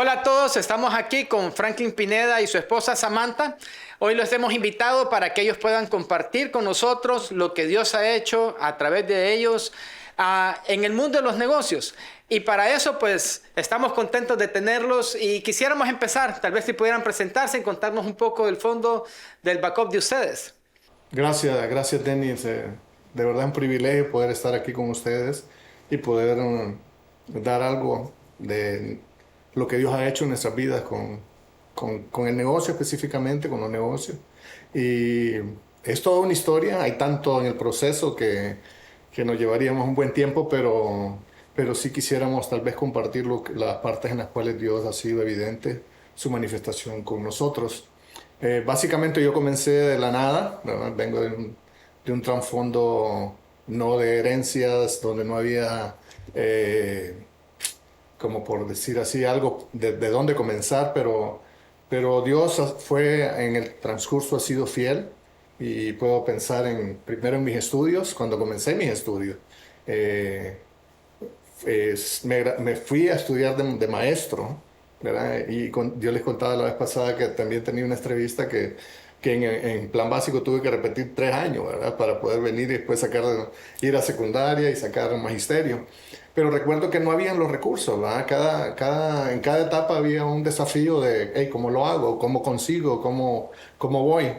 Hola a todos, estamos aquí con Franklin Pineda y su esposa Samantha. Hoy los hemos invitado para que ellos puedan compartir con nosotros lo que Dios ha hecho a través de ellos en el mundo de los negocios. Y para eso, pues, estamos contentos de tenerlos y quisiéramos empezar, tal vez si pudieran presentarse y contarnos un poco del fondo del backup de ustedes. Gracias Denis. De verdad es un privilegio poder estar aquí con ustedes y poder dar algo de lo que Dios ha hecho en nuestras vidas con el negocio específicamente, con los negocios. Y es toda una historia, hay tanto en el proceso que nos llevaríamos un buen tiempo, pero sí quisiéramos tal vez compartir las partes en las cuales Dios ha sido evidente su manifestación con nosotros. Básicamente yo comencé de la nada, ¿verdad? Vengo de un trasfondo no de herencias, donde no había, como por decir así, algo de dónde comenzar, pero Dios fue en el transcurso ha sido fiel y puedo pensar primero en mis estudios, cuando comencé mis estudios. Eh, me fui a estudiar de maestro, ¿verdad? Y yo les contaba la vez pasada que también tenía una entrevista que en plan básico tuve que repetir 3 años, ¿verdad? Para poder venir y después ir a secundaria y sacar magisterio. Pero recuerdo que no habían los recursos, ¿verdad? En cada etapa había un desafío de, hey, ¿cómo lo hago? ¿Cómo consigo? ¿Cómo voy?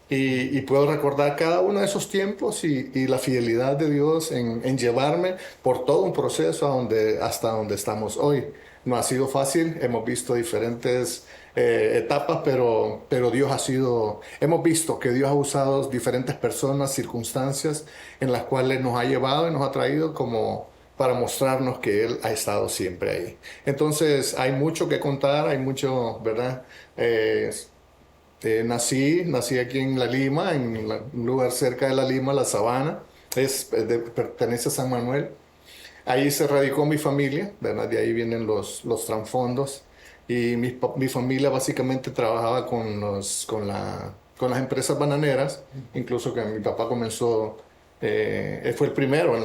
Y puedo recordar cada uno de esos tiempos y la fidelidad de Dios en llevarme por todo un proceso hasta donde estamos hoy. No ha sido fácil, hemos visto diferentes etapas, pero hemos visto que Dios ha usado diferentes personas, circunstancias en las cuales nos ha llevado y nos ha traído como para mostrarnos que Él ha estado siempre ahí. Entonces hay mucho que contar, hay mucho, ¿verdad? Nací aquí en La Lima, un lugar cerca de La Lima, La Sabana. Pertenece a San Manuel. Ahí se radicó mi familia, ¿verdad? De ahí vienen los trasfondos. Y mi familia básicamente trabajaba con las empresas bananeras, incluso que mi papá comenzó, él fue el primero.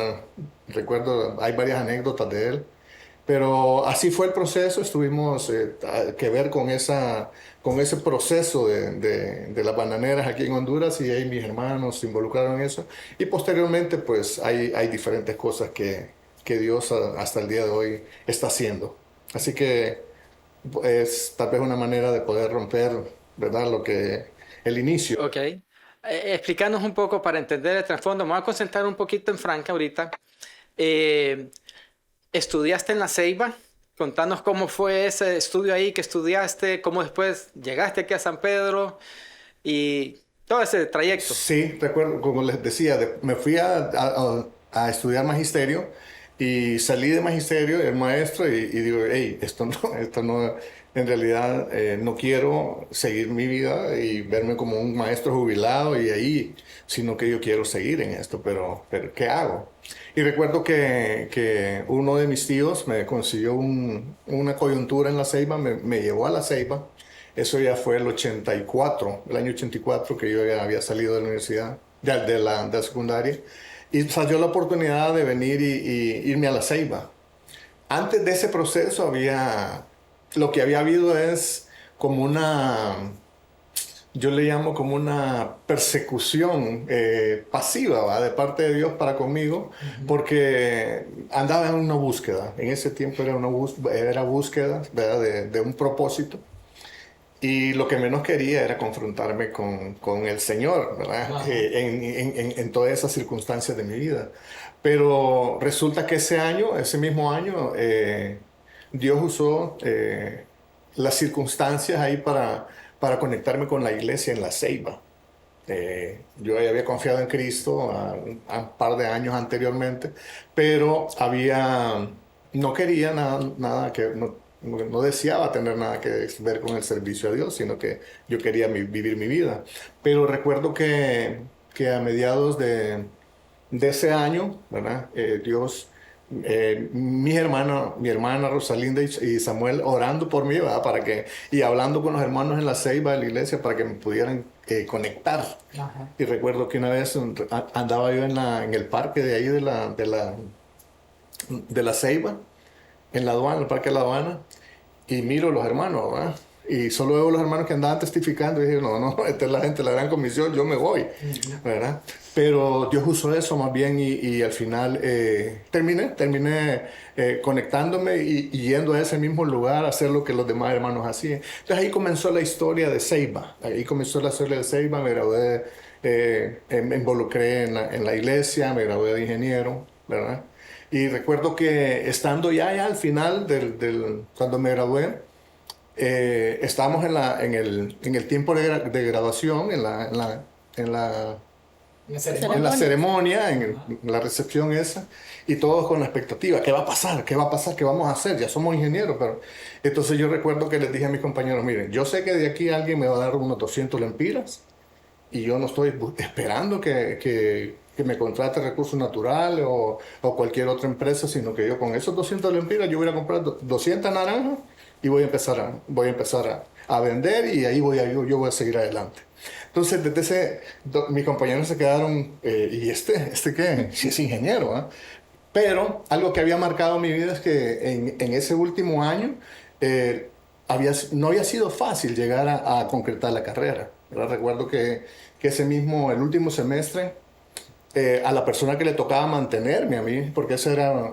Recuerdo, hay varias anécdotas de él. Pero así fue el proceso, estuvimos que ver con ese proceso de las bananeras aquí en Honduras y ahí mis hermanos se involucraron en eso. Y posteriormente pues hay diferentes cosas que Dios hasta el día de hoy está haciendo. Así que es tal vez una manera de poder romper, ¿verdad? El inicio. Ok. Explícanos un poco para entender el trasfondo. Me voy a concentrar un poquito en Franca ahorita. Eh, ¿Estudiaste en La Ceiba? Contanos cómo fue ese estudio ahí que estudiaste, cómo después llegaste aquí a San Pedro y todo ese trayecto. Sí, recuerdo, como les decía, me fui a estudiar magisterio y salí de magisterio, el maestro, y digo, hey, esto no, en realidad no quiero seguir mi vida y verme como un maestro jubilado y ahí, sino que yo quiero seguir en esto, pero ¿qué hago? Y recuerdo que uno de mis tíos me consiguió una coyuntura en La Ceiba, me llevó a La Ceiba. Eso ya fue el año 84, que yo ya había salido de la universidad, de la secundaria, y salió la oportunidad de venir y irme a La Ceiba. Antes de ese proceso lo que había habido es como yo le llamo como una persecución pasiva, ¿va? De parte de Dios para conmigo, porque andaba en una búsqueda. En ese tiempo era búsqueda, ¿verdad? De un propósito. Y lo que menos quería era confrontarme con el Señor, ¿verdad? Ajá. En todas esas circunstancias de mi vida. Pero resulta que ese mismo año, Dios usó las circunstancias ahí para conectarme con la iglesia en La Ceiba. Yo ya había confiado en Cristo a un par de años anteriormente, pero no quería nada no deseaba tener nada que ver con el servicio a Dios, sino que yo quería vivir mi vida. Pero recuerdo que a mediados de ese año, ¿verdad? Mi hermana Rosalinda y Samuel orando por mí, ¿verdad? Y hablando con los hermanos en la ceiba de la iglesia para que me pudieran conectar. Ajá. Y recuerdo que una vez andaba yo en el parque de ahí de la ceiba, en la aduana, el parque de la aduana, y miro los hermanos, ¿verdad? Y solo veo los hermanos que andaban testificando y dije, no, esta es la gente, la gran comisión, yo me voy, ¿verdad? Pero Dios usó eso más bien y al final terminé conectándome y yendo a ese mismo lugar a hacer lo que los demás hermanos hacían. Entonces ahí comenzó la historia de Ceiba, me gradué, me involucré en la iglesia, me gradué de ingeniero, ¿verdad? Y recuerdo que estando ya al final cuando me gradué, estábamos en el tiempo de graduación, en la en la ceremonia, en la recepción esa, y todos con la expectativa, ¿qué va a pasar? ¿Qué va a pasar? ¿Qué vamos a hacer? Ya somos ingenieros, pero... Entonces yo recuerdo que les dije a mis compañeros, miren, yo sé que de aquí alguien me va a dar unos 200 lempiras, y yo no estoy esperando que me contrate Recursos Naturales o cualquier otra empresa, sino que yo con esos 200 lempiras yo voy a comprar 200 naranjas y voy a empezar a vender y ahí yo voy a seguir adelante. Entonces, mis compañeros se quedaron, ¿y este qué? Sí es ingeniero, ¿eh? Pero algo que había marcado mi vida es que en ese último año no había sido fácil llegar a concretar la carrera, ¿verdad? Recuerdo que el último semestre, a la persona que le tocaba mantenerme a mí, porque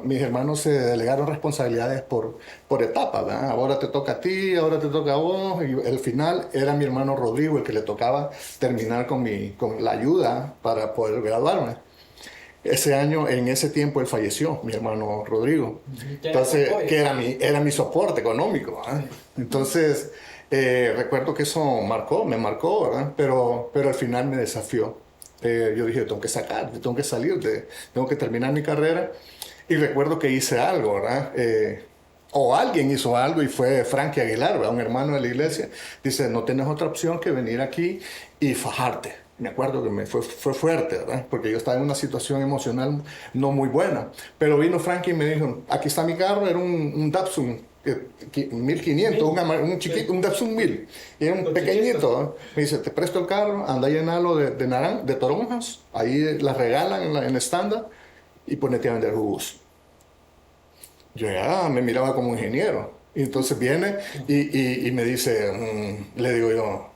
mis hermanos se delegaron responsabilidades por etapas, ¿verdad? Ahora te toca a ti, ahora te toca a vos, y al final era mi hermano Rodrigo el que le tocaba terminar con la ayuda para poder graduarme. Ese año, en ese tiempo, él falleció, mi hermano Rodrigo. Entonces, que era mi soporte económico, ¿verdad? Entonces, recuerdo que eso me marcó, ¿verdad? Pero al final me desafió. Yo dije, tengo que tengo que salir, tengo que terminar mi carrera. Y recuerdo que hice algo, ¿verdad? O alguien hizo algo y fue Frankie Aguilar, ¿verdad? Un hermano de la iglesia. Dice, no tienes otra opción que venir aquí y fajarte. Me acuerdo que fue fuerte, ¿verdad? Porque yo estaba en una situación emocional no muy buena. Pero vino Frankie y me dijo, aquí está mi carro, era un Datsun 1500, un chiquito, un Datsun 1000. Y era un pequeñito, ¿eh? Me dice, te presto el carro, anda a llenarlo de toronjas, ahí las regalan en el estándar y ponete a vender jugos. Yo ya me miraba como ingeniero. Y entonces viene y me dice, le digo yo,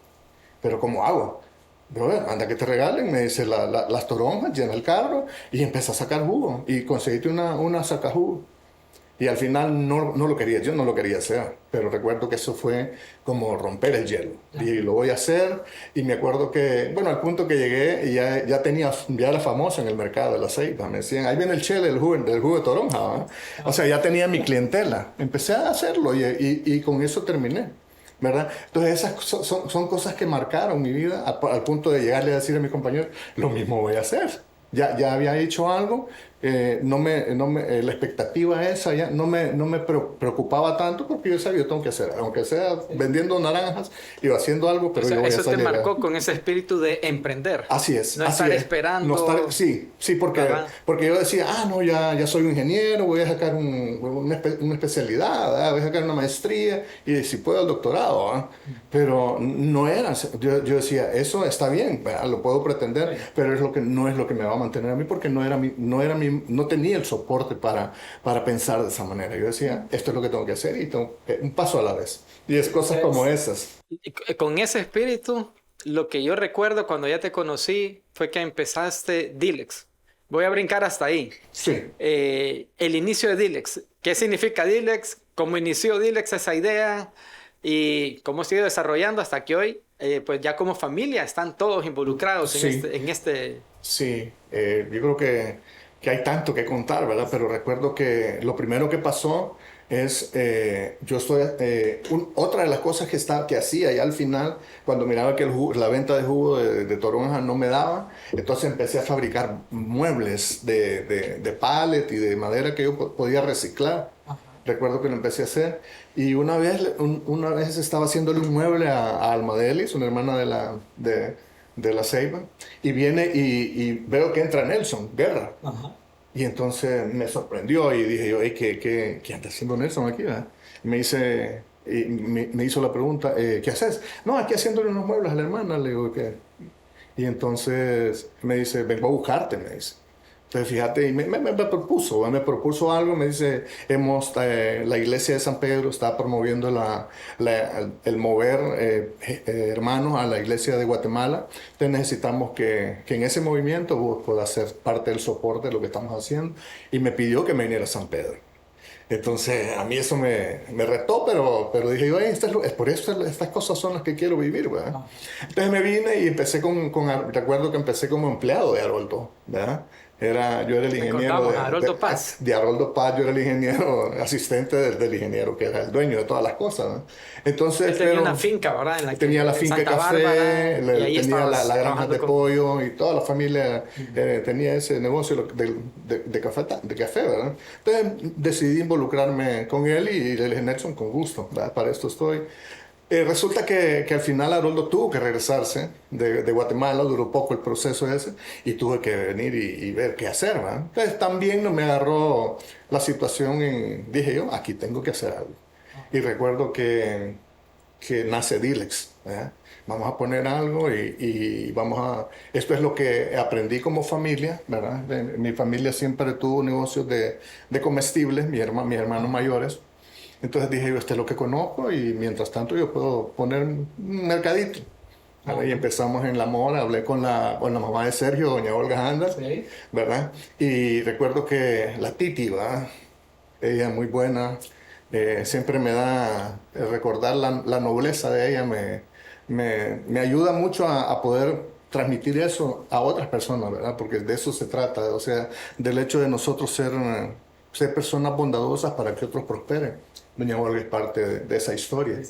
¿pero cómo hago? Yo, anda que te regalen, me dice las toronjas, llena el carro y empieza a sacar jugo. Y conseguiste una sacajugo. Y al final no lo quería, yo no lo quería hacer, pero recuerdo que eso fue como romper el hielo. Y lo voy a hacer, y me acuerdo que, bueno, al punto que llegué, y ya era famoso en el mercado de la ceiba. Me decían, ahí viene el chele del jugo de toronja, ¿verdad? O sea, ya tenía mi clientela. Empecé a hacerlo y con eso terminé, ¿verdad? Entonces esas son cosas que marcaron mi vida al punto de llegarle a decir a mis compañeros, lo mismo voy a hacer. Ya había hecho algo, la expectativa esa ya no me preocupaba tanto porque yo sabía, yo tengo que hacer, aunque sea vendiendo naranjas, iba haciendo algo, pero yo voy a salir. Eso te marcó con ese espíritu de emprender. Así es. No así estar es. esperando. Sí, porque yo decía, no, ya soy un ingeniero, voy a sacar una especialidad, ¿verdad? Voy a sacar una maestría y si puedo el doctorado, ¿verdad? Pero no era, yo decía, eso está bien, ¿verdad? Lo puedo pretender, pero no es lo que me va a mantener a mí porque no tenía el soporte para pensar de esa manera. Yo decía, esto es lo que tengo que hacer y un paso a la vez. Y es cosas como esas. Con ese espíritu, lo que yo recuerdo cuando ya te conocí fue que empezaste Dilex. Voy a brincar hasta ahí. Sí. El inicio de Dilex. ¿Qué significa Dilex? ¿Cómo inició Dilex esa idea? Y cómo se ha ido desarrollando hasta que hoy, pues ya como familia, están todos involucrados Sí. en este... Sí, yo creo que hay tanto que contar, ¿verdad? Pero recuerdo que lo primero que pasó es, otra de las cosas que hacía ya al final, cuando miraba que la venta de jugo de toronja no me daba, entonces empecé a fabricar muebles de pallet y de madera que yo podía reciclar. Recuerdo que lo empecé a hacer y una vez estaba haciéndole un mueble a Alma Delis, una hermana de la Ceiba, y viene y veo que entra Nelson Guerra. Ajá. Y entonces me sorprendió y dije yo, ¿qué anda haciendo Nelson aquí? ¿Verdad? Y me hizo la pregunta, ¿qué haces? No, aquí haciéndole unos muebles a la hermana. Le digo, ¿qué? Y entonces me dice, vengo a buscarte, me dice. Entonces, fíjate, y me propuso algo, me dice, la iglesia de San Pedro está promoviendo el mover hermanos a la iglesia de Guatemala. Entonces necesitamos que en ese movimiento vos puedas ser parte del soporte de lo que estamos haciendo. Y me pidió que me viniera a San Pedro. Entonces, a mí eso me retó, pero dije, yo, es por eso estas cosas son las que quiero vivir, ¿verdad? Entonces me vine y empecé recuerdo que empecé como empleado de Haroldo, ¿verdad? Yo era el ingeniero Haroldo Paz. De Haroldo Paz, yo era el ingeniero, asistente del ingeniero, que era el dueño de todas las cosas, ¿no? Entonces, él tenía una finca, ¿verdad? Tenía la finca de café, tenía la granja de pollo y toda la familia tenía ese negocio de café, ¿verdad? Entonces decidí involucrarme con él y le dije, Nelson, con gusto, ¿verdad? Para esto estoy. Resulta que al final Haroldo tuvo que regresarse de Guatemala, duró poco el proceso ese, y tuve que venir y ver qué hacer, ¿verdad? Entonces también me agarró la situación dije yo, aquí tengo que hacer algo. Y recuerdo que nace Dilex, ¿verdad? Vamos a poner algo y esto es lo que aprendí como familia, ¿verdad? Mi familia siempre tuvo negocios de comestibles, mis hermanos mayores. Entonces dije yo, esto es lo que conozco y mientras tanto yo puedo poner un mercadito. Y empezamos en La Mora, hablé con la mamá de Sergio, doña Olga Handel, Sí. ¿verdad? Y recuerdo que la Titi, ¿verdad? Ella muy buena, siempre me da recordar la nobleza de ella, me ayuda mucho a poder transmitir eso a otras personas, ¿verdad? Porque de eso se trata, o sea, del hecho de nosotros ser personas bondadosas para que otros prosperen. Doña Olga es parte de esa historia.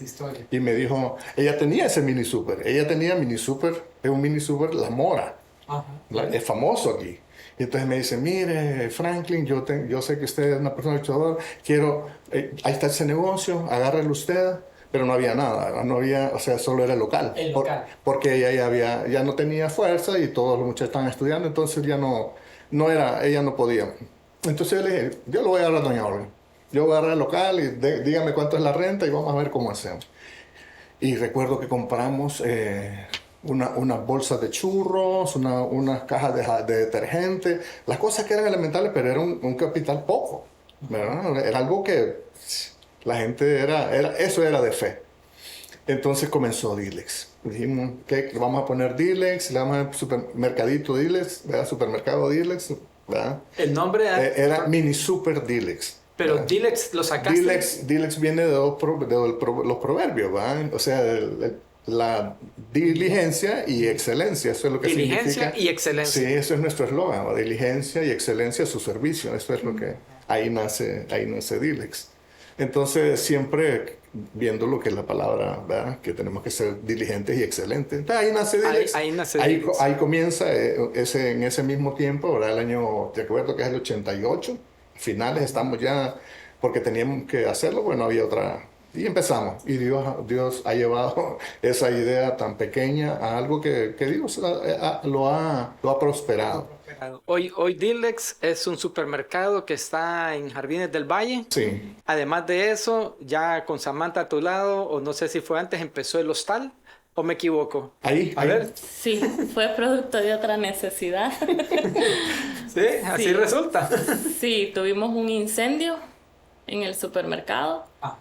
Y me dijo, ella tenía ese mini super, es un mini super La Mora, es famoso aquí. Y entonces me dice, mire, Franklin, yo sé que usted es una persona luchadora, ahí está ese negocio, agárrelo usted. Pero no había nada, no había, o sea, solo era local. El local. Porque ella ya no tenía fuerza y todos los muchachos estaban estudiando, entonces ella no podía. Entonces le dije, yo lo voy a dar a doña Olga. Yo voy a agarrar el local y dígame cuánto es la renta y vamos a ver cómo hacemos. Y recuerdo que compramos unas bolsas de churros, unas cajas de detergente, las cosas que eran elementales, pero era un capital poco, ¿verdad? Era algo que la gente eso era de fe. Entonces comenzó Dilex. Dijimos que vamos a poner Dilex, le vamos a poner supermercadito Dilex, ¿verdad? Supermercado Dilex, ¿verdad? El nombre era Mini Super Dilex. Pero ¿verdad? Dilex lo sacaste. Dilex viene de los proverbios, ¿verdad? O sea, la diligencia y excelencia, eso es lo que significa. Diligencia y excelencia. Sí, eso es nuestro eslogan, diligencia y excelencia a su servicio. Eso es lo que ahí nace Dilex. Entonces, siempre viendo lo que es la palabra, ¿verdad? Que tenemos que ser diligentes y excelentes. Entonces, ahí nace Dilex. Ahí nace Dilex. Ahí comienza en ese mismo tiempo, ¿verdad? El año, te acuerdo que es el 88, finales, estamos ya, porque teníamos que hacerlo, bueno, había otra. Y empezamos. Y Dios ha llevado esa idea tan pequeña a algo que Dios lo ha prosperado. Hoy Dilex es un supermercado que está en Jardines del Valle. Sí. Además de eso, ya con Samantha a tu lado, o no sé si fue antes, empezó el hostal, ¿o me equivoco? Ahí. ver. Sí, fue producto de otra necesidad. Sí, así sí. Resulta. Sí, tuvimos un incendio en el supermercado. Ajá.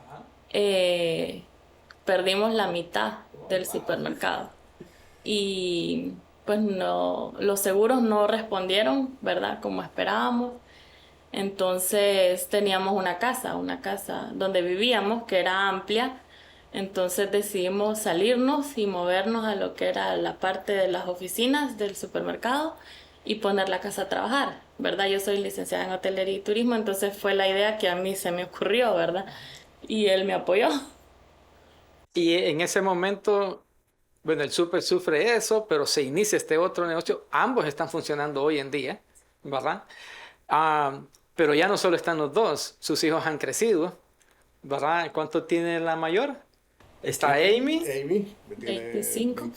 Perdimos la mitad del supermercado. Y pues no, los seguros no respondieron, ¿verdad? Como esperábamos. Entonces teníamos una casa donde vivíamos que era amplia. Entonces decidimos salirnos y movernos a lo que era la parte de las oficinas del supermercado y poner la casa a trabajar, ¿verdad? Yo soy licenciada en hotelería y turismo, entonces fue la idea que a mí se me ocurrió, ¿verdad? Y él me apoyó. Y en ese momento, bueno, el súper sufre eso, pero se inicia este otro negocio. Ambos están funcionando hoy en día, ¿verdad? Pero ya no solo están los dos, sus hijos han crecido, ¿verdad? ¿Cuánto tiene la mayor? Está Amy. Amy tiene 25.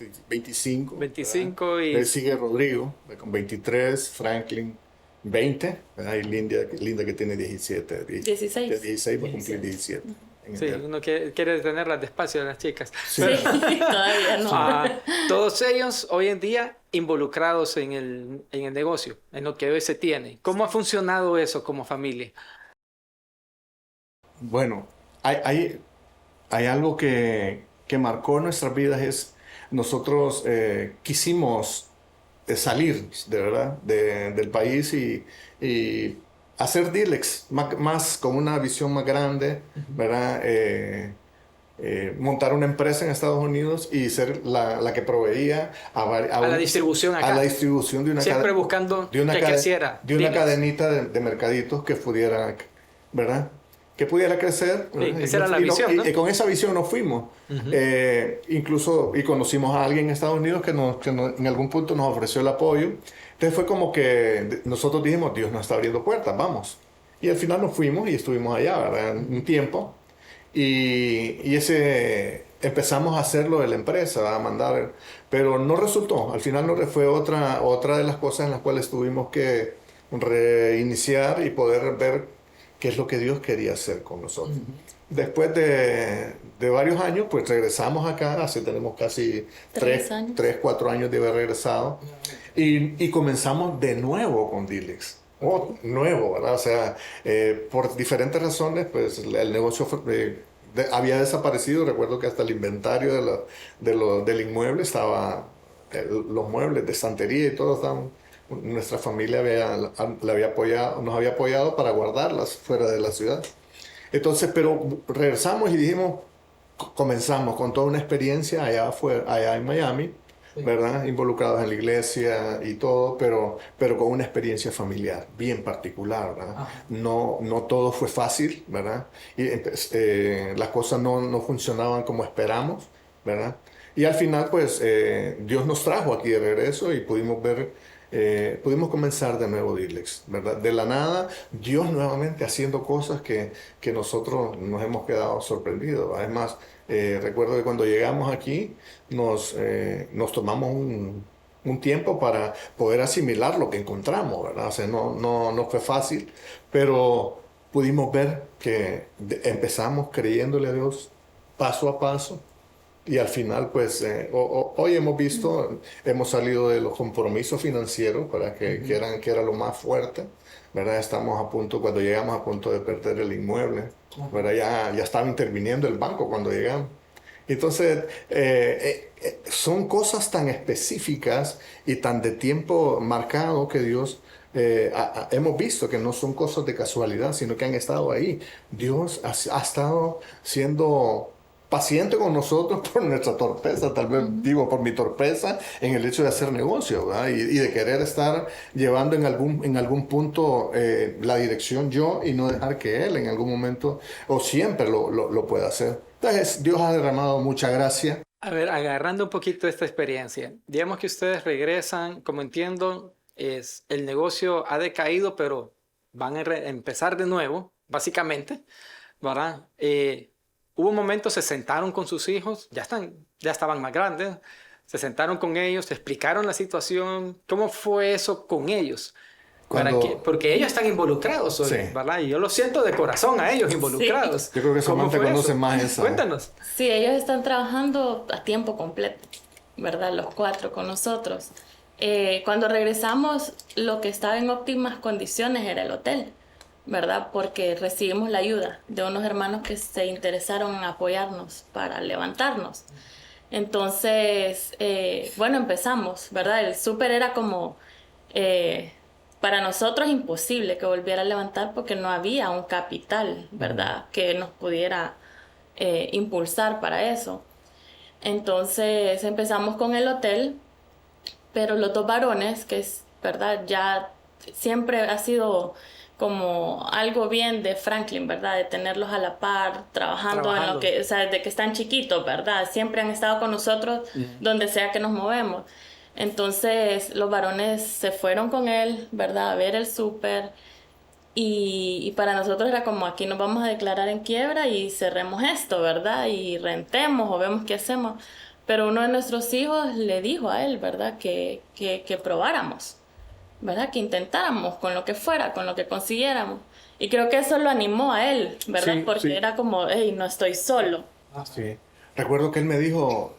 25 y... Él sigue Rodrigo, con 23, Franklin, 20, ¿verdad? Y Linda que tiene 17. 16 va a cumplir 17. Sí, uno quiere tenerlas despacio a las chicas. Sí. Sí, todavía no. Todos ellos hoy en día involucrados en el negocio, en lo que hoy se tiene. ¿Cómo ha funcionado eso como familia? Bueno, hay algo que marcó nuestras vidas, es nosotros quisimos salir, de verdad, del país y hacer Dilex más con una visión más grande, ¿verdad? Montar una empresa en Estados Unidos y ser la que proveía A la distribución acá. a la distribución de una Siempre buscando de una que creciera. de una Diles. cadenita de mercaditos que pudiera, ¿verdad? Que pudiera crecer. Sí, ¿verdad? esa era la visión, ¿no? Y con esa visión nos fuimos. Incluso, y conocimos a alguien en Estados Unidos que en algún punto nos ofreció el apoyo. Entonces fue como que nosotros dijimos, Dios nos está abriendo puertas, vamos. Y al final nos fuimos y estuvimos allá, ¿verdad? Un tiempo. Y empezamos a hacerlo de la empresa, a mandar, pero no resultó. Al final no fue otra de las cosas en las cuales tuvimos que reiniciar y poder ver qué es lo que Dios quería hacer con nosotros. Después de varios años, pues regresamos acá, así tenemos casi 4 años de haber regresado, y comenzamos de nuevo con Dilex. Nuevo, ¿verdad? O sea, por diferentes razones, pues el negocio había desaparecido. Recuerdo que hasta el inventario del inmueble estaba, los muebles de estantería y todo estaban. Nuestra familia nos había apoyado para guardarlas fuera de la ciudad. Entonces, pero regresamos y dijimos, comenzamos con toda una experiencia allá en Miami, ¿verdad? Involucrados en la iglesia y todo, pero con una experiencia familiar bien particular, ¿verdad? No todo fue fácil, ¿verdad? Y las cosas no funcionaban como esperamos, ¿verdad? Y al final, pues, Dios nos trajo aquí de regreso y pudimos comenzar de nuevo Dilex, ¿verdad? De la nada, Dios nuevamente haciendo cosas que nosotros nos hemos quedado sorprendidos. Además, recuerdo que cuando llegamos aquí, nos tomamos un tiempo para poder asimilar lo que encontramos, ¿verdad? O sea, no fue fácil, pero pudimos ver que empezamos creyéndole a Dios paso a paso. Y al final, pues, hoy hemos visto, hemos salido de los compromisos financieros para que era lo más fuerte, ¿verdad? Estamos a punto, cuando llegamos a punto de perder el inmueble, ¿verdad? Ya estaba interviniendo el banco cuando llegamos. Entonces, son cosas tan específicas y tan de tiempo marcado que Dios, hemos visto que no son cosas de casualidad, sino que han estado ahí. Dios ha estado siendo paciente con nosotros por nuestra torpeza, tal vez digo por mi torpeza en el hecho de hacer negocio, ¿verdad? Y de querer estar llevando en algún punto la dirección yo y no dejar que Él en algún momento o siempre lo pueda hacer. Entonces Dios ha derramado mucha gracia. A ver, agarrando un poquito esta experiencia, digamos que ustedes regresan, como entiendo, el negocio ha decaído, pero van a empezar de nuevo, básicamente, ¿verdad? Hubo un momento, se sentaron con sus hijos, ya estaban más grandes, se sentaron con ellos, explicaron la situación, ¿cómo fue eso con ellos? Porque ellos están involucrados hoy, Sí. ¿verdad? Y yo lo siento de corazón a ellos involucrados. Yo creo que ¿Cómo Samantha fue conoce eso? más esa. Cuéntanos. Sí, ellos están trabajando a tiempo completo, ¿verdad? Los 4 con nosotros. Cuando regresamos, lo que estaba en óptimas condiciones era el hotel, ¿verdad? Porque recibimos la ayuda de unos hermanos que se interesaron en apoyarnos para levantarnos. Entonces, bueno, empezamos, ¿verdad? El súper era como, para nosotros imposible que volviera a levantar porque no había un capital, ¿verdad? Que nos pudiera impulsar para eso. Entonces empezamos con el hotel, pero los 2 varones, que es, ¿verdad? Ya siempre ha sido como algo bien de Franklin, ¿verdad? De tenerlos a la par, trabajando en lo que, o sea, desde que están chiquitos, ¿verdad? Siempre han estado con nosotros donde sea que nos movemos. Entonces los varones se fueron con él, ¿verdad? A ver el súper. Y para nosotros era como, aquí nos vamos a declarar en quiebra y cerremos esto, ¿verdad? Y rentemos o vemos qué hacemos. Pero uno de nuestros hijos le dijo a él, ¿verdad? Que probáramos, ¿verdad? Que intentáramos con lo que fuera, con lo que consiguiéramos. Y creo que eso lo animó a él, ¿verdad? Sí, porque sí. era como, hey, no estoy solo. Sí. Recuerdo que él me dijo,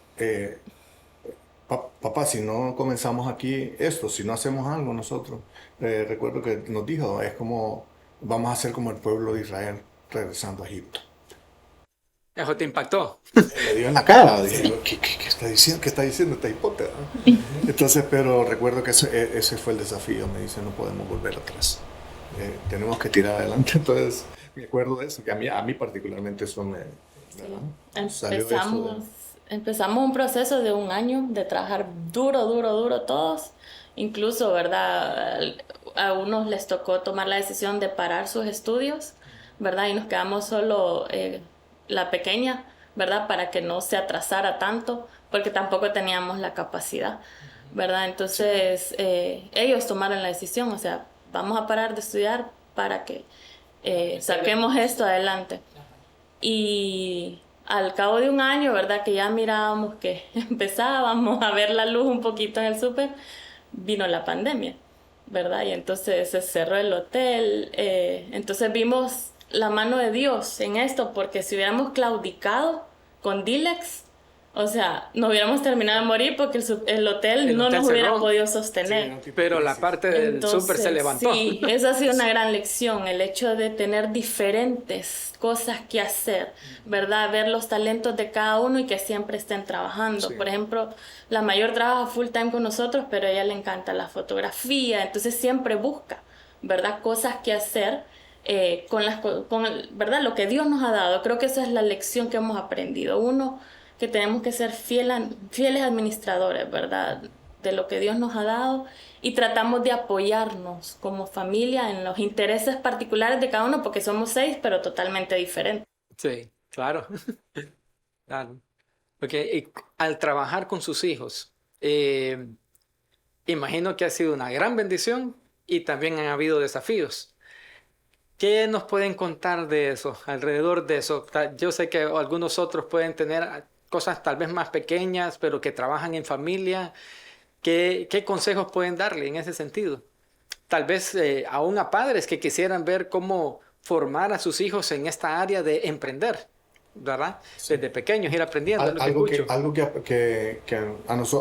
Papá, si no comenzamos aquí esto, si no hacemos algo nosotros, recuerdo que nos dijo, es como, vamos a ser como el pueblo de Israel regresando a Egipto. Eso te impactó. Me dio en la cara, dije, ¿qué está diciendo? ¿Qué está diciendo esta hipótesa? Entonces, pero recuerdo que ese fue el desafío, me dice, no podemos volver atrás, tenemos que tirar adelante. Entonces, me acuerdo de eso, que a mí particularmente eso me... salió de eso Empezamos un proceso de 1 año de trabajar duro todos. Incluso, ¿verdad? A unos les tocó tomar la decisión de parar sus estudios, ¿verdad? Y nos quedamos solo la pequeña, ¿verdad? Para que no se atrasara tanto, porque tampoco teníamos la capacidad, ¿verdad? Entonces, ellos tomaron la decisión, o sea, vamos a parar de estudiar para que saquemos esto adelante. Y al cabo de 1 año, ¿verdad? Que ya mirábamos que empezábamos a ver la luz un poquito en el súper, vino la pandemia, ¿verdad? Y entonces se cerró el hotel. Entonces vimos la mano de Dios en esto, porque si hubiéramos claudicado con Dilex, o sea, nos hubiéramos terminado de morir porque el hotel no nos hubiera podido sostener. Sí, pero la parte del súper se levantó. Sí, esa ha sido una gran lección, el hecho de tener diferentes cosas que hacer, ¿verdad? Ver los talentos de cada uno y que siempre estén trabajando. Sí. Por ejemplo, la mayor trabaja full time con nosotros, pero a ella le encanta la fotografía, entonces siempre busca, ¿verdad? Cosas que hacer ¿verdad? Lo que Dios nos ha dado. Creo que esa es la lección que hemos aprendido. Uno, que tenemos que ser fieles administradores, ¿verdad? De lo que Dios nos ha dado, y tratamos de apoyarnos como familia en los intereses particulares de cada uno, porque somos 6, pero totalmente diferentes. Sí, claro. Claro. Porque al trabajar con sus hijos, imagino que ha sido una gran bendición y también han habido desafíos. ¿Qué nos pueden contar de eso, alrededor de eso? Yo sé que algunos otros pueden tener cosas tal vez más pequeñas, pero que trabajan en familia. ¿Qué consejos pueden darle en ese sentido? Tal vez aún a padres que quisieran ver cómo formar a sus hijos en esta área de emprender, ¿verdad? Sí. Desde pequeños ir aprendiendo. Algo que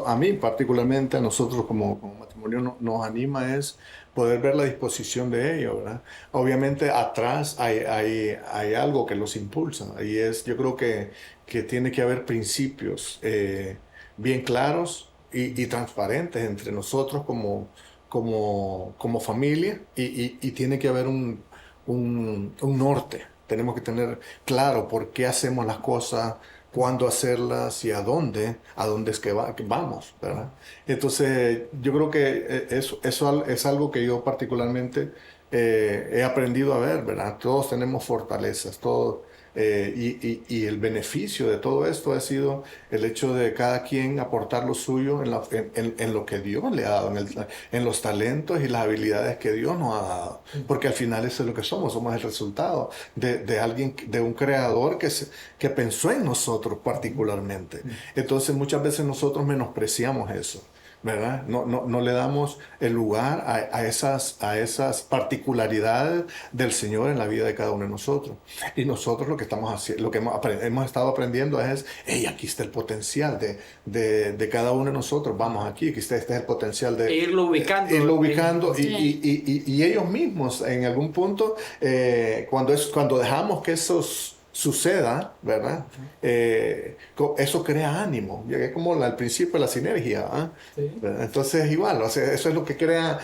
a mí particularmente, a nosotros como matrimonio nos anima es poder ver la disposición de ellos, ¿verdad? Obviamente atrás hay algo que los impulsa, y yo creo que tiene que haber principios bien claros y transparentes entre nosotros como familia, y tiene que haber un norte. Tenemos que tener claro por qué hacemos las cosas, cuándo hacerlas y a dónde es que vamos, ¿verdad? Entonces, yo creo que eso es algo que yo particularmente he aprendido a ver, ¿verdad? Todos tenemos fortalezas, todos. Y el beneficio de todo esto ha sido el hecho de cada quien aportar lo suyo en lo que Dios le ha dado, en los talentos y las habilidades que Dios nos ha dado. Porque al final eso es lo que somos el resultado de alguien, de un creador que pensó en nosotros particularmente. Entonces muchas veces nosotros menospreciamos eso, ¿verdad? No le damos el lugar a esas particularidades del Señor en la vida de cada uno de nosotros. Y nosotros lo que estamos haciendo, lo que hemos estado aprendiendo es, hey, aquí está el potencial de cada uno de nosotros. Vamos aquí está el potencial de irlo ubicando. Y ellos mismos en algún punto, cuando dejamos que esos suceda, ¿verdad? Eso crea ánimo, es como al principio de la sinergia, ¿eh? Sí. Entonces igual, o sea, eso es lo que crea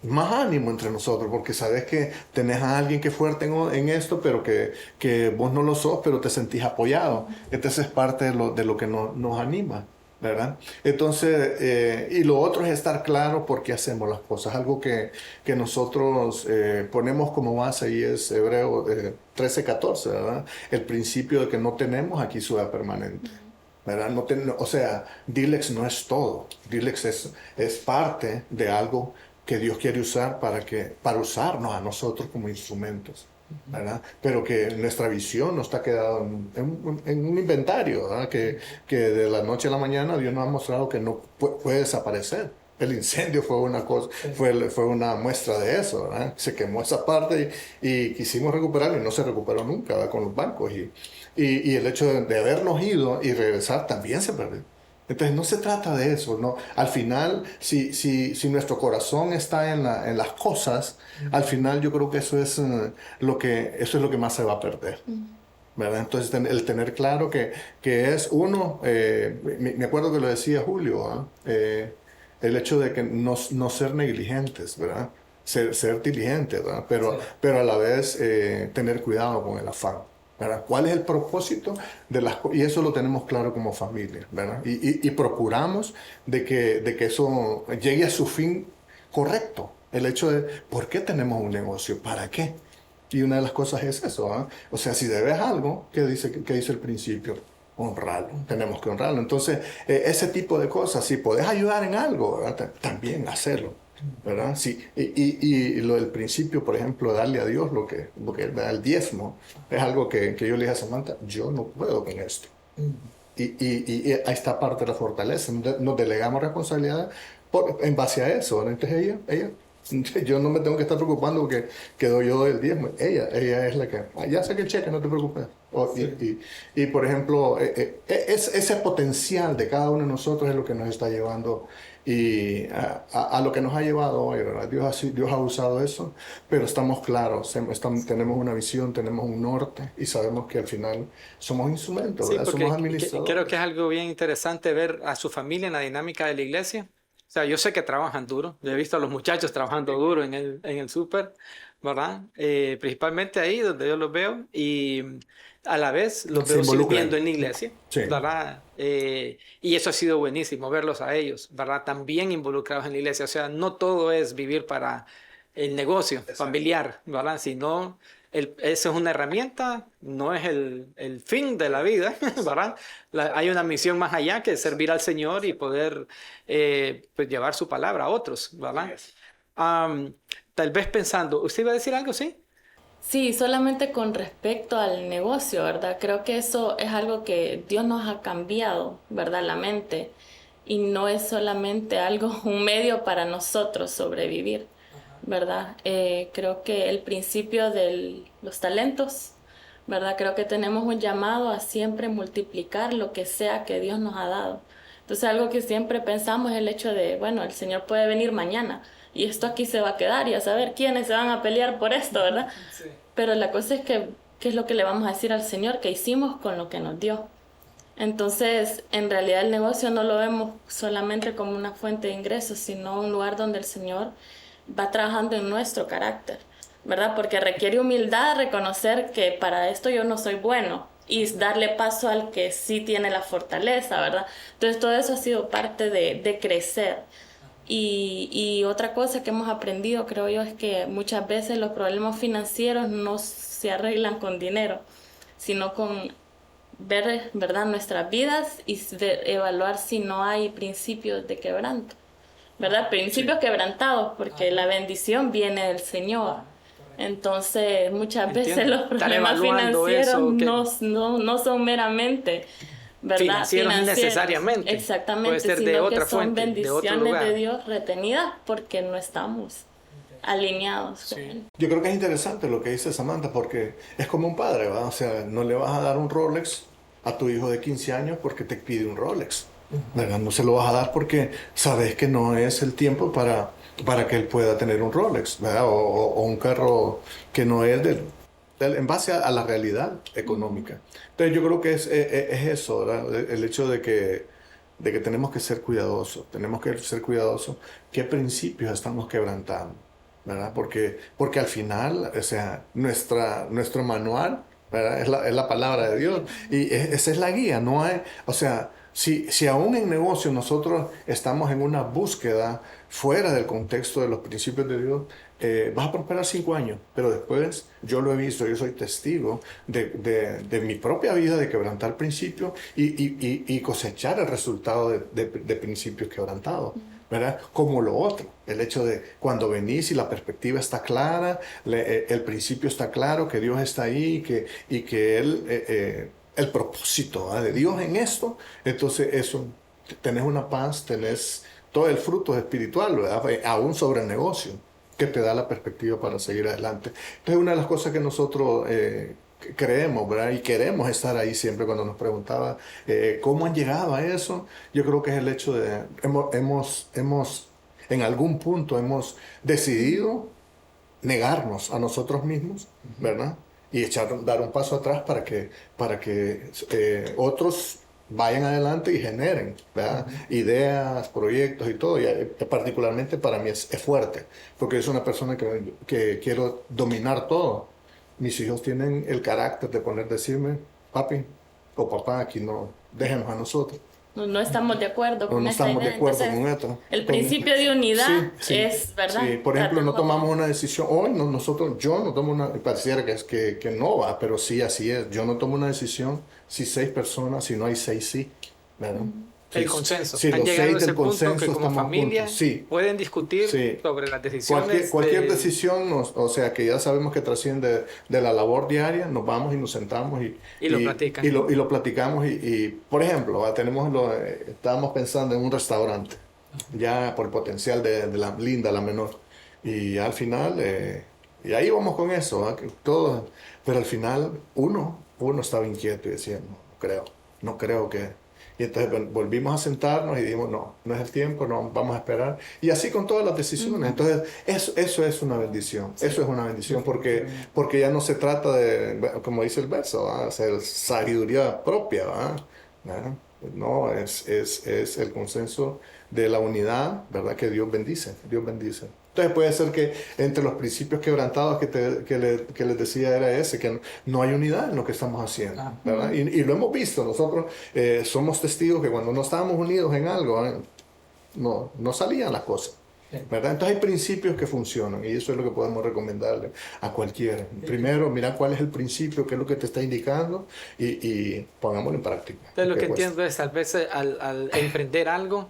más ánimo entre nosotros, porque sabes que tenés a alguien que es fuerte en esto, pero que vos no lo sos, pero te sentís apoyado. Entonces es parte de lo que nos anima, ¿verdad? Entonces, y lo otro es estar claro por qué hacemos las cosas. Algo que nosotros ponemos como base, y es Hebreo 13:14, ¿verdad? El principio de que no tenemos aquí ciudad permanente, ¿verdad? O sea, Dilex no es todo. Dilex es parte de algo que Dios quiere usar para usarnos a nosotros como instrumentos, ¿verdad? Pero que nuestra visión no está quedada en un inventario, ¿verdad? Que de la noche a la mañana Dios nos ha mostrado que no puede desaparecer. El incendio fue una cosa, fue una muestra de eso, ¿verdad? Se quemó esa parte y quisimos recuperarlo y no se recuperó nunca, ¿verdad? Con los bancos, y el hecho de habernos ido y regresar también se perdió. Entonces no se trata de eso, ¿no? Al final, si nuestro corazón está en las cosas, al final yo creo que eso es eso es lo que más se va a perder. ¿Verdad? Entonces, el tener claro que es uno, me acuerdo que lo decía Julio, ¿ah? El hecho de que no ser negligentes, ¿verdad? Ser diligentes, ¿verdad? Pero a la vez tener cuidado con el afán, ¿verdad? ¿Cuál es el propósito de y eso lo tenemos claro como familia, ¿verdad? Y procuramos de que eso llegue a su fin correcto. El hecho de, ¿por qué tenemos un negocio? ¿Para qué? Y una de las cosas es eso, ¿ah? O sea, si debes algo, qué dice el principio? Honrarlo, tenemos que honrarlo. Entonces, ese tipo de cosas, si podés ayudar en algo, ¿verdad? También hacerlo, ¿verdad? Sí, y lo del principio, por ejemplo, darle a Dios lo que el diezmo, es algo que yo le dije a Samantha, yo no puedo con esto. Y ahí está parte de la fortaleza, nos delegamos responsabilidad en base a eso, ¿verdad? Entonces ella yo no me tengo que estar preocupando porque quedo yo del diezmo. Ella es la que, ya sé que el cheque, no te preocupes. Y por ejemplo, ese potencial de cada uno de nosotros es lo que nos está llevando y a lo que nos ha llevado hoy, ¿verdad? Dios ha usado eso, pero estamos claros, tenemos una visión, tenemos un norte y sabemos que al final somos instrumentos, Sí, ¿verdad? porque Somos administradores. creo que es algo bien interesante ver a su familia en la dinámica de la iglesia. O sea, yo sé que trabajan duro. Yo he visto a los muchachos trabajando duro en el súper, ¿verdad? Principalmente ahí donde yo los veo y a la vez los Se veo involucran. sirviendo en la iglesia, Sí. ¿verdad? Y eso ha sido buenísimo, verlos a ellos, ¿verdad? También involucrados en la iglesia. O sea, no todo es vivir para el negocio familiar, ¿verdad? Sino eso es una herramienta, no es el fin de la vida, ¿verdad? Hay una misión más allá que es servir al Señor y poder pues llevar su palabra a otros, ¿verdad? Am, Tal vez pensando, ¿usted iba a decir algo, sí? Sí, solamente con respecto al negocio, ¿verdad? Creo que eso es algo que Dios nos ha cambiado, ¿verdad? La mente. Y no es solamente algo, un medio para nosotros sobrevivir, ¿verdad? Creo que el principio de los talentos, ¿verdad? Creo que tenemos un llamado a siempre multiplicar lo que sea que Dios nos ha dado. Entonces, algo que siempre pensamos es el hecho de, bueno, el Señor puede venir mañana y esto aquí se va a quedar y a saber quiénes se van a pelear por esto, ¿verdad? Sí. Pero la cosa es que, ¿qué es lo que le vamos a decir al Señor que hicimos con lo que nos dio? Entonces, en realidad el negocio no lo vemos solamente como una fuente de ingresos, sino un lugar donde el Señor va trabajando en nuestro carácter, ¿verdad? Porque requiere humildad reconocer que para esto yo no soy bueno y darle paso al que sí tiene la fortaleza, ¿verdad? Entonces, todo eso ha sido parte de crecer. Y otra cosa que hemos aprendido, creo yo, es que muchas veces los problemas financieros no se arreglan con dinero, sino con ver, ¿verdad?, nuestras vidas y evaluar si no hay principios de quebranto, ¿verdad? Principios quebrantados, porque la bendición viene del Señor. Entonces, muchas veces Entiendo. los Estar problemas evaluando financieros eso, que no son meramente, ¿verdad?, financieros innecesariamente. exactamente, Puede ser de sino otra que son fuente, de otro bendiciones lugar. de Dios retenidas porque no estamos alineados con Él. Yo creo que es interesante lo que dice Samantha porque es como un padre, ¿va? O sea, no le vas a dar un Rolex a tu hijo de 15 años porque te pide un Rolex, ¿verdad? No se lo vas a dar porque sabes que no es el tiempo para que él pueda tener un Rolex, ¿verdad? O un carro que no es en base a la realidad económica. Entonces yo creo que es eso, ¿verdad? El hecho de que tenemos que ser cuidadosos, qué principios estamos quebrantando, ¿verdad? Porque al final, o sea, nuestro manual, ¿verdad? Es la palabra de Dios y esa es la guía, no hay, o sea, si aún en negocio nosotros estamos en una búsqueda fuera del contexto de los principios de Dios, vas a prosperar 5 años, pero después yo lo he visto, yo soy testigo de mi propia vida de quebrantar principios y cosechar el resultado de principios quebrantados, ¿verdad? Como lo otro, el hecho de cuando venís y la perspectiva está clara, el principio está claro, que Dios está ahí y que Él, el propósito, ¿verdad?, de Dios en esto, entonces eso, tenés una paz, tenés todo el fruto espiritual, ¿verdad?, aún sobre el negocio, que te da la perspectiva para seguir adelante. Entonces, una de las cosas que nosotros creemos, ¿verdad? Y queremos estar ahí siempre cuando nos preguntaba cómo han llegado a eso. Yo creo que es el hecho de, en algún punto hemos decidido negarnos a nosotros mismos, ¿verdad? Y dar un paso atrás para que otros vayan adelante y generen, ¿verdad? Ideas, proyectos y todo. Y particularmente para mí es fuerte, porque yo soy una persona que quiero dominar todo. Mis hijos tienen el carácter de decirme, papi o papá, aquí no, déjenos a nosotros. No estamos de acuerdo con esta estamos idea. de acuerdo Entonces, con esto. El principio de unidad Sí, es, ¿verdad? sí. Por ejemplo, no Tratamos- tomamos una decisión. Hoy yo no tomo una, pareciera que no va, pero sí, así es. Yo no tomo una decisión si 6 personas, si no hay 6 sí, ¿verdad? El consenso. Sí, Han los llegado 6 a ese del punto consenso que como estamos familia juntos. Sí. pueden discutir Sí. sobre las decisiones. Cualquier decisión, o sea, que ya sabemos que trasciende de la labor diaria, nos vamos y nos sentamos Y lo platican. y lo platicamos. Por ejemplo, estábamos pensando en un restaurante, ya por el potencial de la Linda, la menor. Y al final, y ahí vamos con eso, ¿verdad? Todo, pero al final uno estaba inquieto y decía, no creo que... Y entonces volvimos a sentarnos y dijimos, no es el tiempo, no, vamos a esperar. Y así con todas las decisiones. Entonces, eso es una bendición. Eso es una bendición porque ya no se trata de, como dice el verso, ¿va? Hacer sabiduría propia. ¿Va? No, es el consenso de la unidad, ¿verdad? Que Dios bendice. Dios bendice. Entonces puede ser que entre los principios quebrantados que les decía era ese, que no hay unidad en lo que estamos haciendo, ¿verdad? Y lo hemos visto, nosotros somos testigos que cuando no estábamos unidos en algo, no salían las cosas, ¿verdad? Entonces hay principios que funcionan y eso es lo que podemos recomendarle a cualquiera. Primero, mira cuál es el principio, qué es lo que te está indicando y pongámoslo en práctica. Entonces lo que cuesta. entiendo es, tal vez al emprender algo,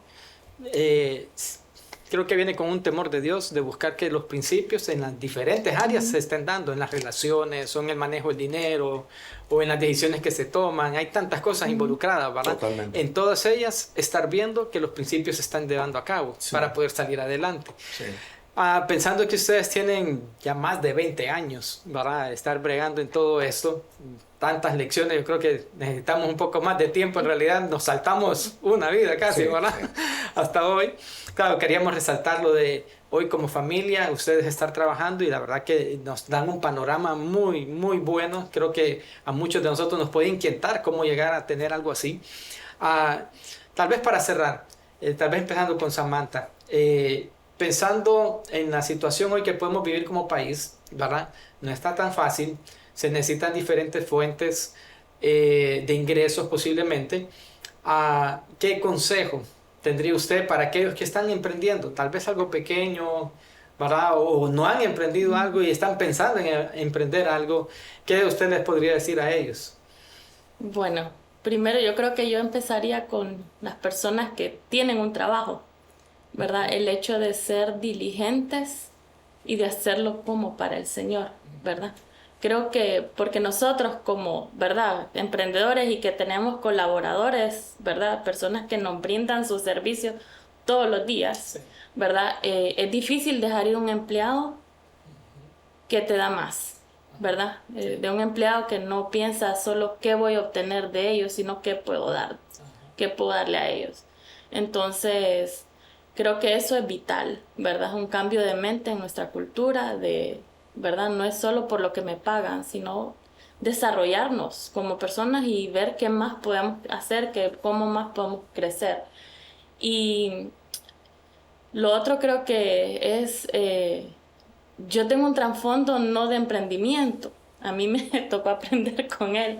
creo que viene con un temor de Dios de buscar que los principios en las diferentes áreas se estén dando, en las relaciones, o en el manejo del dinero, o en las decisiones que se toman. Hay tantas cosas involucradas, ¿verdad? Totalmente. En todas ellas, estar viendo que los principios se están llevando a cabo para poder salir adelante. Sí. Pensando que ustedes tienen ya más de 20 años, ¿verdad? Estar bregando en todo esto, tantas lecciones, yo creo que necesitamos un poco más de tiempo. En realidad nos saltamos una vida casi, Sí, ¿verdad? sí. Hasta hoy. Claro, queríamos resaltar lo de hoy como familia, ustedes estar trabajando y la verdad que nos dan un panorama muy, muy bueno. Creo que a muchos de nosotros nos puede inquietar cómo llegar a tener algo así. Tal vez para cerrar, tal vez empezando con Samantha, pensando en la situación hoy que podemos vivir como país, ¿verdad? No está tan fácil, se necesitan diferentes fuentes de ingresos posiblemente. ¿Qué consejo tendría usted para aquellos que están emprendiendo? Tal vez algo pequeño, ¿verdad? O no han emprendido algo y están pensando en emprender algo. ¿Qué usted les podría decir a ellos? Bueno, primero yo creo que yo empezaría con las personas que tienen un trabajo, ¿verdad? El hecho de ser diligentes y de hacerlo como para el Señor, ¿verdad? Creo que porque nosotros como, ¿verdad? Emprendedores y que tenemos colaboradores, ¿verdad? Personas que nos brindan sus servicios todos los días, ¿verdad? Es difícil dejar ir un empleado que te da más, ¿verdad? De un empleado que no piensa solo qué voy a obtener de ellos, sino qué puedo dar, qué puedo darle a ellos. Entonces, creo que eso es vital, ¿verdad? Es un cambio de mente en nuestra cultura, ¿verdad? No es solo por lo que me pagan, sino desarrollarnos como personas y ver qué más podemos hacer, cómo más podemos crecer. Y lo otro creo que es, yo tengo un trasfondo no de emprendimiento, a mí me tocó aprender con él,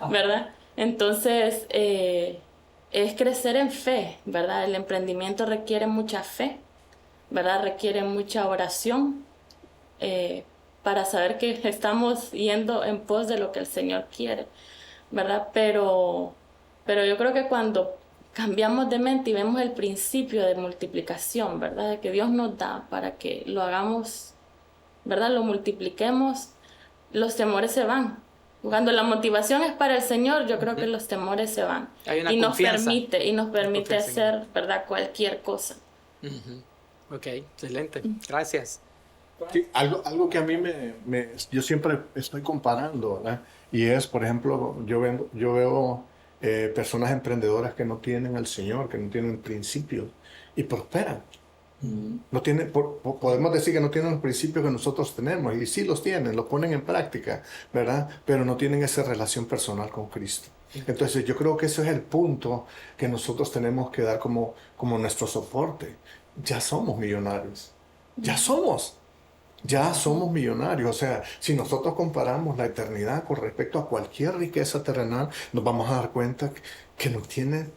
¿verdad? Entonces, es crecer en fe, ¿verdad? El emprendimiento requiere mucha fe, ¿verdad? Requiere mucha oración, para saber que estamos yendo en pos de lo que el Señor quiere, ¿verdad? Pero yo creo que cuando cambiamos de mente y vemos el principio de multiplicación, ¿verdad? Que Dios nos da para que lo hagamos, ¿verdad? Lo multipliquemos, los temores se van. Cuando la motivación es para el Señor, yo creo que los temores se van. Hay una y nos confianza. permite Confianza en hacer, ¿verdad? Cualquier cosa. Ok, excelente. Gracias. Sí, algo que a mí yo siempre estoy comparando, ¿verdad? Y es, por ejemplo, yo veo personas emprendedoras que no tienen al Señor, que no tienen principios y prosperan. No tienen, podemos decir que no tienen los principios que nosotros tenemos, y sí los tienen, los ponen en práctica, ¿verdad? Pero no tienen esa relación personal con Cristo. Entonces yo creo que ese es el punto que nosotros tenemos que dar como nuestro soporte. Ya somos millonarios, ya somos. Ya somos millonarios, o sea, si nosotros comparamos la eternidad con respecto a cualquier riqueza terrenal, nos vamos a dar cuenta que no tiene,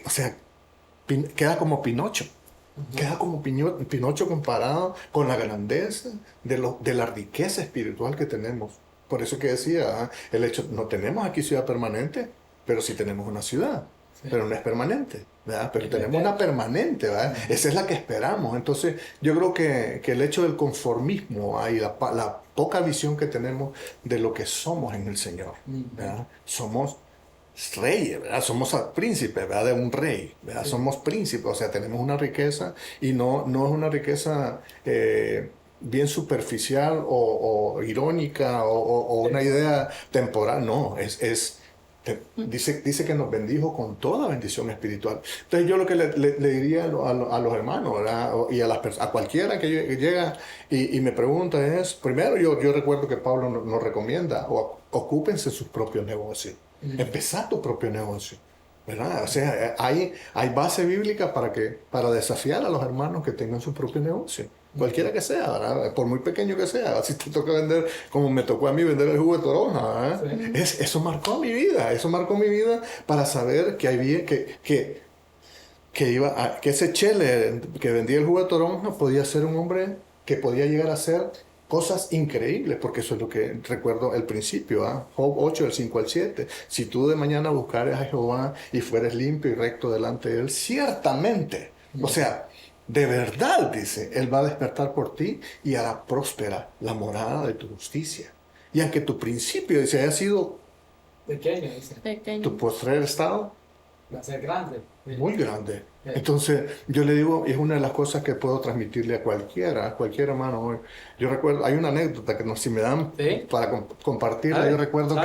o sea, queda como Pinocho. Queda como Pinocho comparado con la grandeza de la riqueza espiritual que tenemos. Por eso que decía, el hecho, no tenemos aquí ciudad permanente, pero sí tenemos una ciudad, pero no es permanente, ¿verdad? Pero tenemos una permanente, ¿verdad? Esa es la que esperamos. Entonces, yo creo que el hecho del conformismo y la poca visión que tenemos de lo que somos en el Señor, ¿verdad? Somos reyes, ¿verdad? Somos príncipes, ¿verdad? De un rey, ¿verdad? Somos príncipes, o sea, tenemos una riqueza y no es una riqueza bien superficial o irónica o una idea temporal, no, dice que nos bendijo con toda bendición espiritual. Entonces yo lo que le diría a los hermanos, ¿verdad? Y a cualquiera que llega y me pregunta es, primero yo recuerdo que Pablo nos recomienda, ocúpense sus propios negocios. Empezar tu propio negocio, ¿verdad? O sea, hay base bíblica para desafiar a los hermanos que tengan su propio negocio. Cualquiera que sea, ¿verdad? Por muy pequeño que sea. Si te toca vender, como me tocó a mí vender el jugo de toronja, ¿verdad? Eso marcó mi vida. Eso marcó mi vida para saber que ese chele que vendía el jugo de toronja podía ser un hombre que podía llegar a ser cosas increíbles, porque eso es lo que recuerdo al principio, Job 8, del 5 al 7. Si tú de mañana buscares a Jehová y fueres limpio y recto delante de él, ciertamente, o sea, de verdad, dice, él va a despertar por ti y hará próspera la morada de tu justicia. Y aunque tu principio, dice, haya sido Pequeño, dice. tu postrer estado, Va a ser grande. muy grande. Entonces, yo le digo, y es una de las cosas que puedo transmitirle a cualquier hermano hoy. Yo recuerdo, hay una anécdota que si me dan para compartirla, yo recuerdo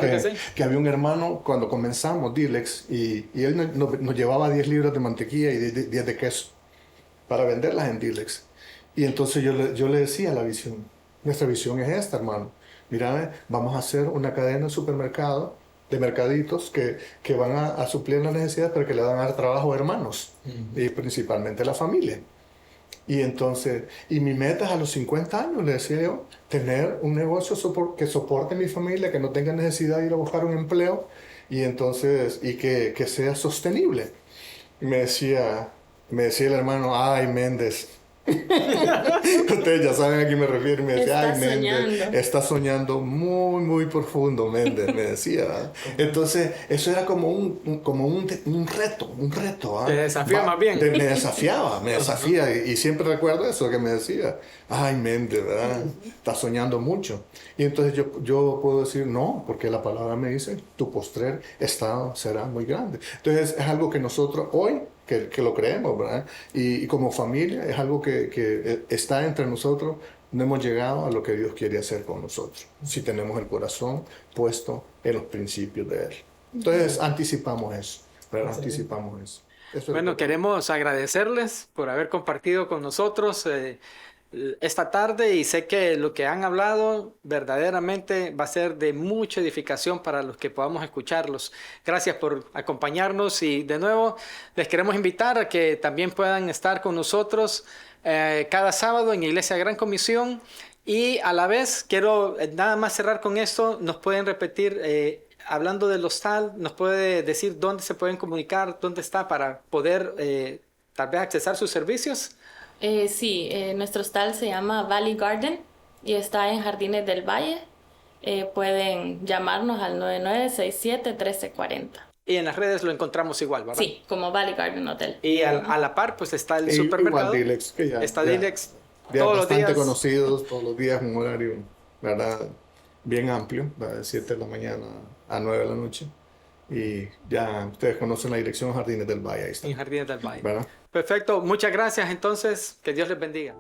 que había un hermano cuando comenzamos Dilex y él nos llevaba 10 libras de mantequilla y 10 de queso para venderlas en Dilex. Y entonces yo le decía la visión, nuestra visión es esta, hermano. Mira, vamos a hacer una cadena de supermercados, de mercaditos que van a suplir las necesidades, pero que le van a dar trabajo a hermanos, y principalmente a la familia. Y entonces, mi meta es a los 50 años, le decía yo, tener un negocio que soporte a mi familia, que no tenga necesidad de ir a buscar un empleo, y entonces, que sea sostenible. Y me decía el hermano, ay, Méndez. Ustedes ya saben a quién me refiero. Me decía, ay, Méndez, está soñando muy, muy profundo, Méndez, me decía, ¿verdad? Entonces, eso era como un reto. Te desafía más bien. Me desafía, y siempre recuerdo eso que me decía, ay, Méndez, ¿verdad? Está soñando mucho. Y entonces yo puedo decir, no, porque la palabra me dice, tu postrer estado será muy grande. Entonces, es algo que nosotros hoy, que lo creemos, ¿verdad? Y como familia es algo que está entre nosotros. No hemos llegado a lo que Dios quiere hacer con nosotros, si tenemos el corazón puesto en los principios de Él. Entonces anticipamos eso, ¿verdad? Anticipamos eso. Bueno, queremos agradecerles por haber compartido con nosotros esta tarde, y sé que lo que han hablado verdaderamente va a ser de mucha edificación para los que podamos escucharlos. Gracias por acompañarnos, y de nuevo les queremos invitar a que también puedan estar con nosotros cada sábado en Iglesia Gran Comisión. Y a la vez quiero nada más cerrar con esto. Nos pueden repetir, hablando del hostal, nos puede decir dónde se pueden comunicar, dónde está para poder tal vez accesar sus servicios. Sí, nuestro hostal se llama Valley Garden y está en Jardines del Valle. Pueden llamarnos al 9967-1340. Y en las redes lo encontramos igual, ¿verdad? Sí, como Valley Garden Hotel. Y a la par, pues está el supermercado. Igual Dilex, que está Dilex todos los días. Bastante conocidos, todos los días, un horario, ¿verdad? Bien amplio, de 7 de la mañana a 9 de la noche. Y ya ustedes conocen la dirección Jardines del Valle. Ahí está. En Jardines del Valle. ¿Verdad? Perfecto. Muchas gracias entonces. Que Dios les bendiga.